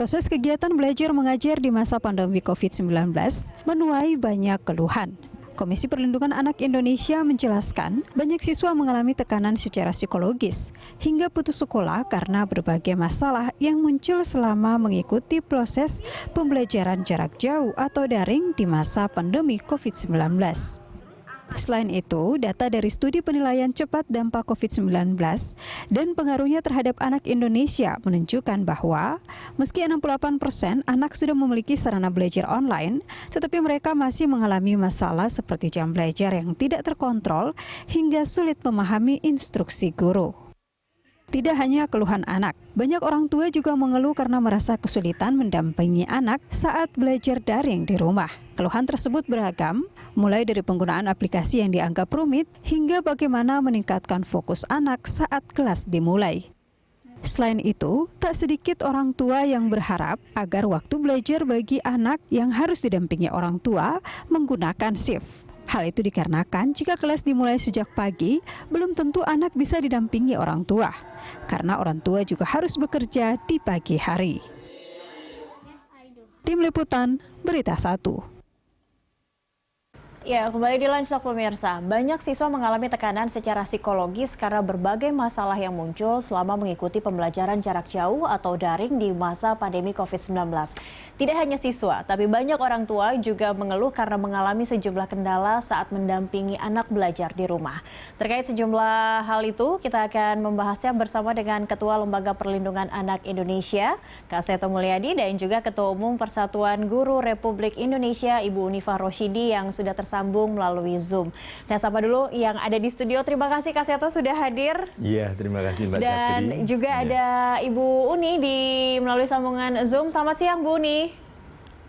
Proses kegiatan belajar mengajar di masa pandemi COVID-19 menuai banyak keluhan. Komisi Perlindungan Anak Indonesia menjelaskan, banyak siswa mengalami tekanan secara psikologis hingga putus sekolah karena berbagai masalah yang muncul selama mengikuti proses pembelajaran jarak jauh atau daring di masa pandemi COVID-19. Selain itu, data dari studi penilaian cepat dampak COVID-19 dan pengaruhnya terhadap anak Indonesia menunjukkan bahwa meski 68% anak sudah memiliki sarana belajar online, tetapi mereka masih mengalami masalah seperti jam belajar yang tidak terkontrol hingga sulit memahami instruksi guru. Tidak hanya keluhan anak, banyak orang tua juga mengeluh karena merasa kesulitan mendampingi anak saat belajar daring di rumah. Keluhan tersebut beragam, mulai dari penggunaan aplikasi yang dianggap rumit hingga bagaimana meningkatkan fokus anak saat kelas dimulai. Selain itu, tak sedikit orang tua yang berharap agar waktu belajar bagi anak yang harus didampingi orang tua menggunakan shift. Hal itu dikarenakan jika kelas dimulai sejak pagi, belum tentu anak bisa didampingi orang tua, karena orang tua juga harus bekerja di pagi hari. Tim Liputan, Berita 1. Ya, kembali di Lunch Talk pemirsa. Banyak siswa mengalami tekanan secara psikologis karena berbagai masalah yang muncul selama mengikuti pembelajaran jarak jauh atau daring di masa pandemi COVID-19. Tidak hanya siswa, tapi banyak orang tua juga mengeluh karena mengalami sejumlah kendala saat mendampingi anak belajar di rumah. Terkait sejumlah hal itu, kita akan membahasnya bersama dengan Ketua Lembaga Perlindungan Anak Indonesia, Kak Seto Mulyadi, dan juga Ketua Umum Persatuan Guru Republik Indonesia, Ibu Unifah Roshidi yang sudah tersambung melalui Zoom. Saya sapa dulu yang ada di studio. Terima kasih Kak Seto sudah hadir. Iya, terima kasih Mbak Dan Cakri. juga ada Ibu Uni melalui sambungan Zoom. Selamat siang Bu Uni.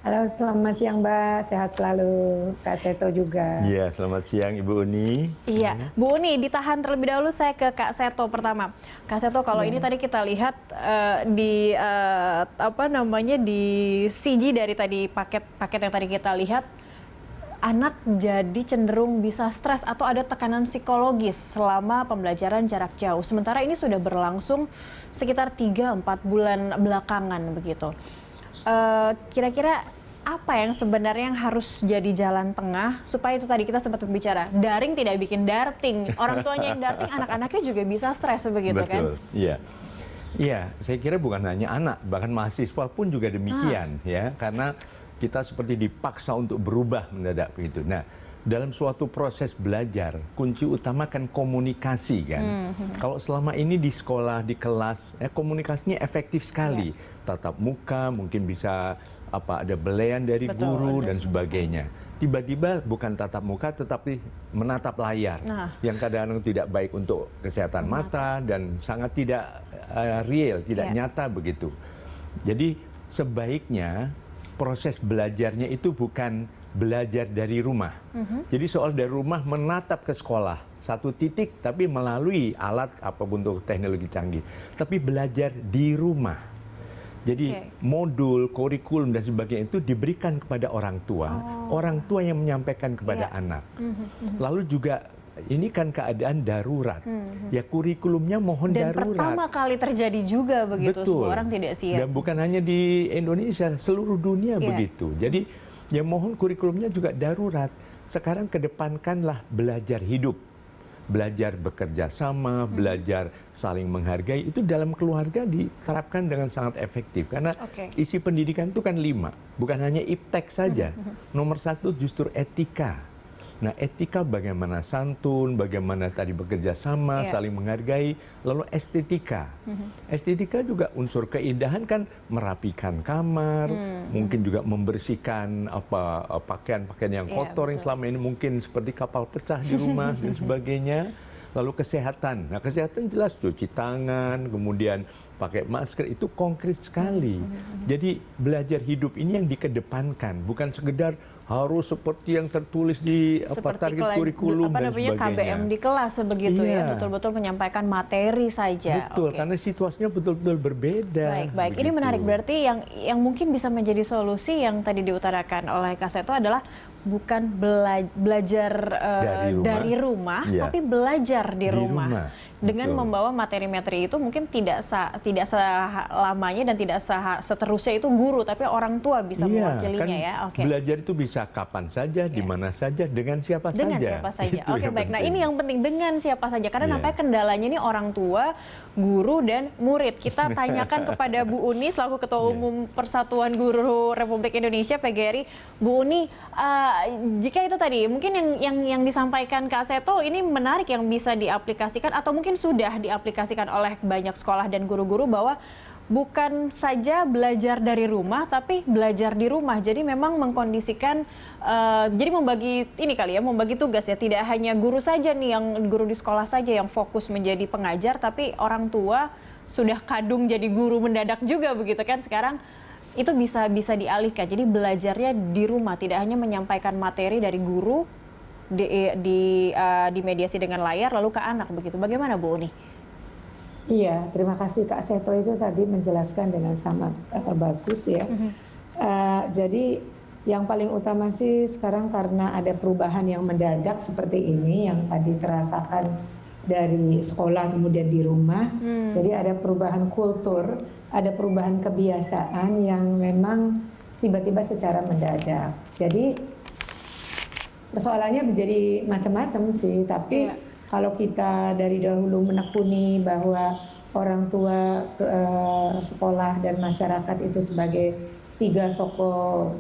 Halo, selamat siang Mbak. Sehat selalu. Kak Seto juga. Iya, selamat siang Ibu Uni. Iya, Bu Uni ditahan terlebih dahulu, saya ke Kak Seto pertama. Kak Seto, kalau ini tadi kita lihat di di CG dari tadi paket yang tadi kita lihat, anak jadi cenderung bisa stres atau ada tekanan psikologis selama pembelajaran jarak jauh. Sementara ini sudah berlangsung sekitar 3-4 bulan belakangan begitu. Kira-kira apa yang sebenarnya yang harus jadi jalan tengah supaya itu tadi kita sempat berbicara, daring tidak bikin darting. Orang tuanya yang darting, anak-anaknya juga bisa stres begitu. Betul, kan? Iya. Iya, saya kira bukan hanya anak, bahkan mahasiswa pun juga demikian ya, karena kita seperti dipaksa untuk berubah mendadak begitu. Nah, dalam suatu proses belajar, kunci utama kan komunikasi kan. Kalau selama ini di sekolah, di kelas, komunikasinya efektif sekali. Tatap muka, mungkin bisa ada belayan dari guru dan sebagainya. Tiba-tiba bukan tatap muka tetapi menatap layar, yang kadang-kadang tidak baik untuk kesehatan mata dan sangat tidak real, tidak nyata begitu. Jadi sebaiknya proses belajarnya itu bukan belajar dari rumah. Jadi soal dari rumah menatap ke sekolah, satu titik tapi melalui alat apapun untuk teknologi canggih. Tapi belajar di rumah. Jadi modul, kurikulum dan sebagainya itu diberikan kepada orang tua. Orang tua yang menyampaikan kepada anak. Lalu juga ini kan keadaan darurat. Ya kurikulumnya mohon dan darurat. Dan pertama kali terjadi juga begitu. Betul. Semua orang tidak siap. Dan bukan hanya di Indonesia, seluruh dunia begitu. Jadi ya mohon kurikulumnya juga darurat. Sekarang kedepankanlah belajar hidup. Belajar bekerja sama, belajar saling menghargai, itu dalam keluarga diterapkan dengan sangat efektif. Karena isi pendidikan itu kan 5, bukan hanya iptek saja. Nomor 1 justru etika. Nah, etika bagaimana santun, bagaimana tadi bekerja sama, saling menghargai, lalu estetika. Estetika juga unsur keindahan kan merapikan kamar, mungkin juga membersihkan pakaian-pakaian yang kotor yang selama ini mungkin seperti kapal pecah di rumah dan sebagainya. Lalu kesehatan. Nah, kesehatan jelas cuci tangan, kemudian pakai masker, itu konkret sekali. Jadi belajar hidup ini yang dikedepankan, bukan sekedar harus seperti yang tertulis di target kurikulum dan sebagainya. KBM di kelas begitu ya, betul-betul menyampaikan materi saja. Betul, karena situasinya betul-betul berbeda. Baik. Ini menarik, berarti yang mungkin bisa menjadi solusi yang tadi diutarakan oleh Kak Seto adalah bukan belajar dari rumah, Iya. tapi belajar di rumah. Dengan Betul. membawa materi-materi itu mungkin tidak selamanya dan tidak seterusnya itu guru, tapi orang tua bisa mewakilinya kan ya. Oke. Belajar itu bisa kapan saja, di mana saja, dengan siapa Dengan saja. siapa saja. Itu Oke, yang baik. Nah, penting. ini yang penting, dengan siapa saja. Karena Iya. nampaknya kendalanya ini orang tua, guru, dan murid. Kita tanyakan kepada Bu Uni selaku Ketua Umum Persatuan Guru Republik Indonesia PGRI. Bu Uni, jika itu tadi mungkin yang disampaikan Kak Seto ini menarik, yang bisa diaplikasikan atau mungkin sudah diaplikasikan oleh banyak sekolah dan guru-guru, bahwa bukan saja belajar dari rumah, tapi belajar di rumah. Jadi memang mengkondisikan, jadi membagi ini kali ya, membagi tugas ya. Tidak hanya guru saja nih, yang guru di sekolah saja yang fokus menjadi pengajar, tapi orang tua sudah kadung jadi guru mendadak juga begitu kan sekarang. Itu bisa dialihkan. Jadi belajarnya di rumah, tidak hanya menyampaikan materi dari guru dimediasi dengan layar lalu ke anak begitu. Bagaimana Bu Uni? Iya, terima kasih Kak Seto itu tadi menjelaskan dengan sangat bagus ya. Jadi yang paling utama sih sekarang karena ada perubahan yang mendadak seperti ini yang tadi terasakan dari sekolah kemudian di rumah. Jadi ada perubahan kultur, ada perubahan kebiasaan yang memang tiba-tiba secara mendadak. Jadi persoalannya menjadi macam-macam sih, tapi kalau kita dari dahulu menekuni bahwa orang tua, sekolah, dan masyarakat itu sebagai 3 soko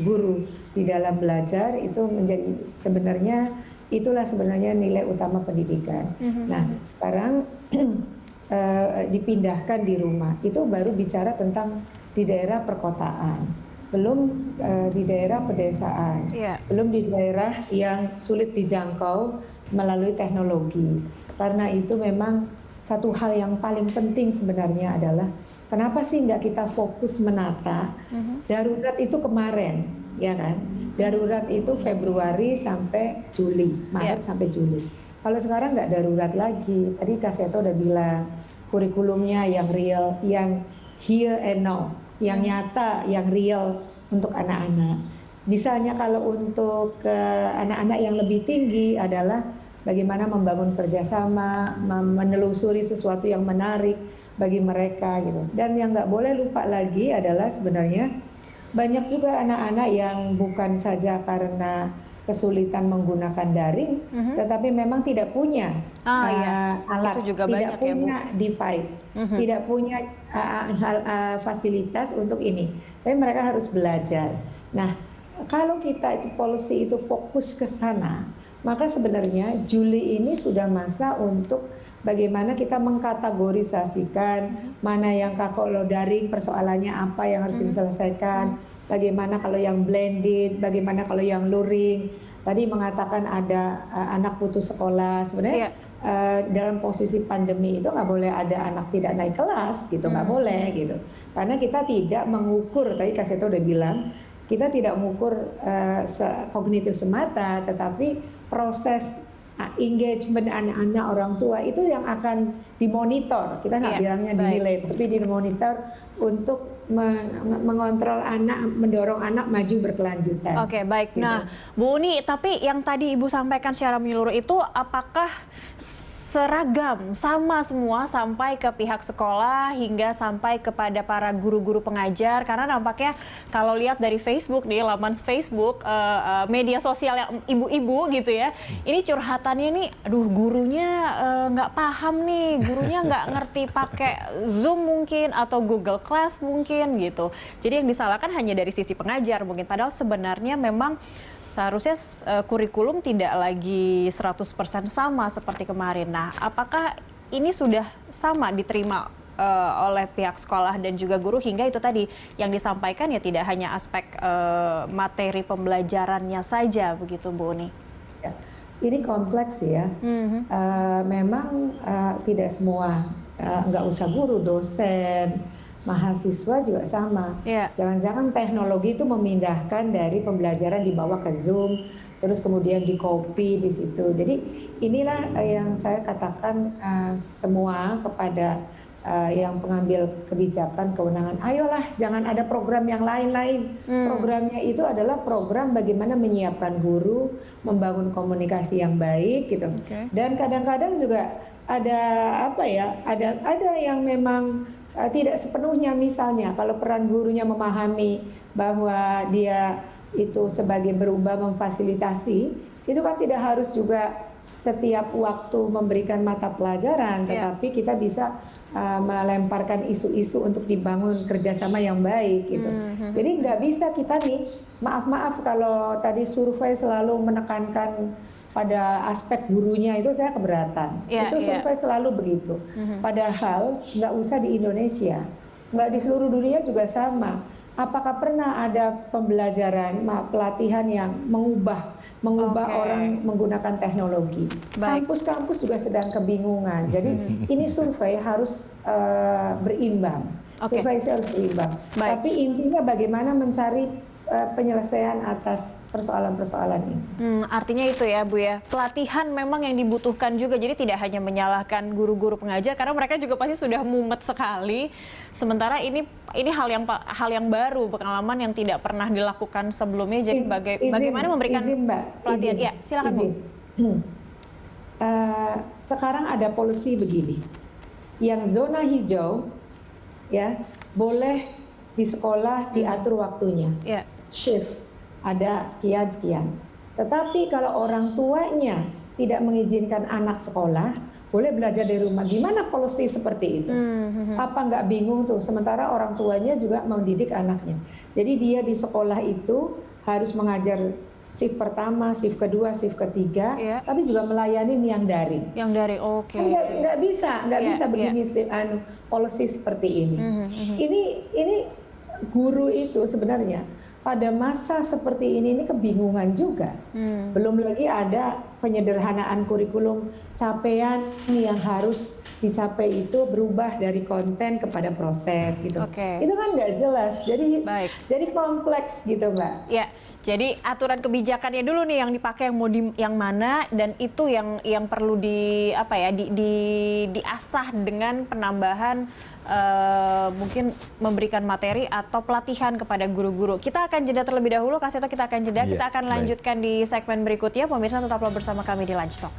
guru di dalam belajar, itu menjadi itulah sebenarnya nilai utama pendidikan. Nah, sekarang dipindahkan di rumah, itu baru bicara tentang di daerah perkotaan, belum di daerah pedesaan, belum di daerah yang sulit dijangkau melalui teknologi. Karena itu memang satu hal yang paling penting sebenarnya adalah kenapa sih nggak kita fokus menata darurat itu kemarin, ya kan? Darurat itu Februari sampai Juli, Maret sampai Juli. Kalau sekarang nggak darurat lagi. Tadi Kak Seto udah bilang kurikulumnya yang real, yang here and now, yang nyata, yang real untuk anak-anak. Misalnya kalau untuk anak-anak yang lebih tinggi adalah bagaimana membangun kerjasama, menelusuri sesuatu yang menarik bagi mereka gitu. Dan yang nggak boleh lupa lagi adalah sebenarnya banyak juga anak-anak yang bukan saja karena kesulitan menggunakan daring, tetapi memang tidak punya alat, itu juga tidak banyak punya ya, Bu. device, tidak punya fasilitas untuk ini. Tapi mereka harus belajar. Nah, kalau kita itu policy itu fokus ke sana, maka sebenarnya Juli ini sudah masa untuk bagaimana kita mengkategorisasikan mana yang kalau daring persoalannya apa yang harus diselesaikan, bagaimana kalau yang blended, bagaimana kalau yang luring. Tadi mengatakan ada anak putus sekolah, sebenarnya dalam posisi pandemi itu nggak boleh ada anak tidak naik kelas gitu, nggak boleh gitu. Karena kita tidak mengukur, tadi Kak Seto udah bilang, kita tidak mengukur kognitif semata, tetapi proses engagement anak-anak orang tua itu yang akan dimonitor. Kita nggak bilangnya dinilai, tapi dimonitor untuk mengontrol anak, mendorong anak maju berkelanjutan. Oke, baik. Gitu. Nah, Bu Uni, tapi yang tadi Ibu sampaikan secara menyeluruh itu apakah seragam, sama semua sampai ke pihak sekolah hingga sampai kepada para guru-guru pengajar? Karena nampaknya kalau lihat dari Facebook nih, laman Facebook, media sosial yang ibu-ibu gitu ya, ini curhatannya nih, aduh gurunya nggak paham nih, gurunya nggak ngerti pakai Zoom mungkin atau Google Class mungkin gitu. Jadi yang disalahkan hanya dari sisi pengajar mungkin, padahal sebenarnya memang seharusnya kurikulum tidak lagi 100% sama seperti kemarin. Nah, apakah ini sudah sama diterima oleh pihak sekolah dan juga guru, hingga itu tadi yang disampaikan ya tidak hanya aspek materi pembelajarannya saja begitu, Bu Uni? Ya, ini kompleks ya. Memang tidak semua, nggak usah guru, dosen, mahasiswa juga sama. Jangan-jangan teknologi itu memindahkan dari pembelajaran dibawa ke Zoom, terus kemudian di copy di situ. Jadi inilah yang saya katakan semua kepada yang pengambil kebijakan, kewenangan, ayolah jangan ada program yang lain-lain. Programnya itu adalah program bagaimana menyiapkan guru, membangun komunikasi yang baik gitu. Dan kadang-kadang juga ada ada yang memang tidak sepenuhnya, misalnya kalau peran gurunya memahami bahwa dia itu sebagai berubah memfasilitasi, itu kan tidak harus juga setiap waktu memberikan mata pelajaran, tetapi kita bisa melemparkan isu-isu untuk dibangun kerjasama yang baik gitu. Jadi nggak bisa kita nih, maaf kalau tadi survei selalu menekankan pada aspek gurunya, itu saya keberatan. Itu survei selalu begitu. Padahal nggak usah di Indonesia, nggak di seluruh dunia juga sama. Apakah pernah ada pembelajaran, pelatihan yang mengubah orang menggunakan teknologi? Kampus-kampus juga sedang kebingungan. Jadi ini survei harus berimbang. Survei harus berimbang. Tapi intinya bagaimana mencari penyelesaian atas persoalan-persoalan ini. Artinya itu ya Bu ya, pelatihan memang yang dibutuhkan juga, jadi tidak hanya menyalahkan guru-guru pengajar karena mereka juga pasti sudah mumet sekali. Sementara ini hal yang baru, pengalaman yang tidak pernah dilakukan sebelumnya. Jadi bagaimana memberikan pelatihan? Ya, silakan Bu. Sekarang ada policy begini, yang zona hijau ya boleh di sekolah diatur waktunya, shift. Ada sekian. Tetapi kalau orang tuanya tidak mengizinkan anak sekolah, boleh belajar dari rumah. Gimana policy seperti itu? Apa nggak bingung tuh? Sementara orang tuanya juga mendidik anaknya. Jadi dia di sekolah itu harus mengajar shift pertama, shift kedua, shift ketiga, tapi juga melayani yang daring. Yang daring, oke. Nggak bisa begini policy seperti ini. Ini guru itu sebenarnya pada masa seperti ini kebingungan juga. Belum lagi ada penyederhanaan kurikulum, capaian yang harus dicapai itu berubah dari konten kepada proses gitu. Itu kan nggak jelas, jadi kompleks gitu Mbak. Ya, jadi aturan kebijakannya dulu nih yang dipakai, yang mana, dan itu yang perlu diasah dengan penambahan mungkin memberikan materi atau pelatihan kepada guru-guru. Kita akan jeda terlebih dahulu, Kak Seto, kita akan jeda. Kita akan lanjutkan di segmen berikutnya. Pemirsa tetaplah bersama kami di Lunch Talk.